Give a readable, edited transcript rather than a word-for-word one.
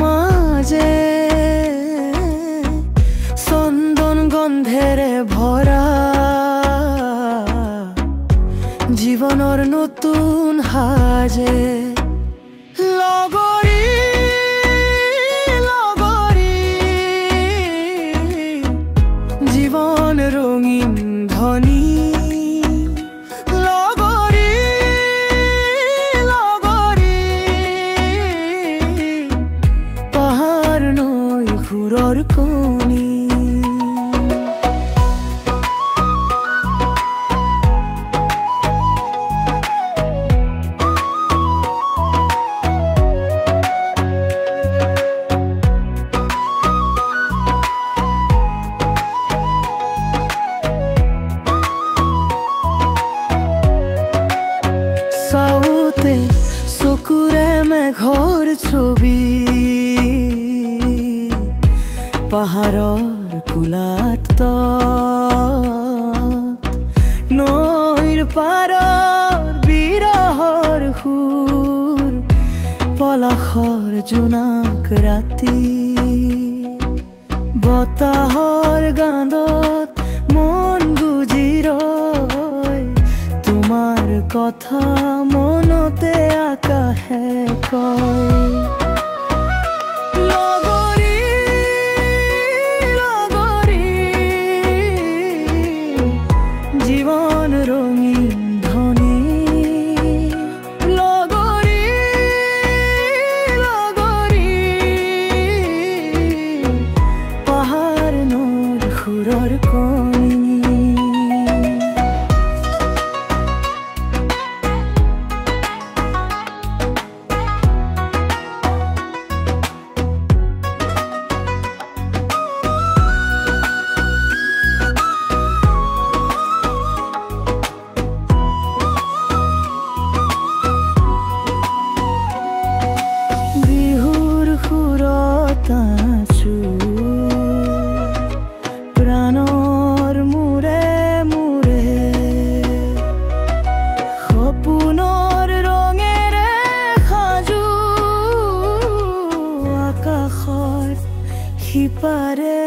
মাঝে চন্দন গন্ধেৰে ভৰা জীৱনৰ নতুন সাজে লগৰী লগৰী জীৱন ৰঙীন ধনী সুৰৰ কণী চাওঁতে চকুৰে মেঘৰ ছবি পাহাৰৰ কোলাত নৈৰ পাৰৰ বিৰহৰ সুৰ পলাশৰ জোনাক ৰাতি বতাহৰ গানত মন গুজি ৰয় তোমাৰ কথা মনতে আকাশে কয় জীবন ৰঙিন ধনী লগৰী লগৰী পাহাৰ নৈৰ সুৰৰ কণী প্ৰাণৰ মূৰে মূৰে সপোনৰ ৰঙেৰে সাজু আকাশৰ সিপাৰে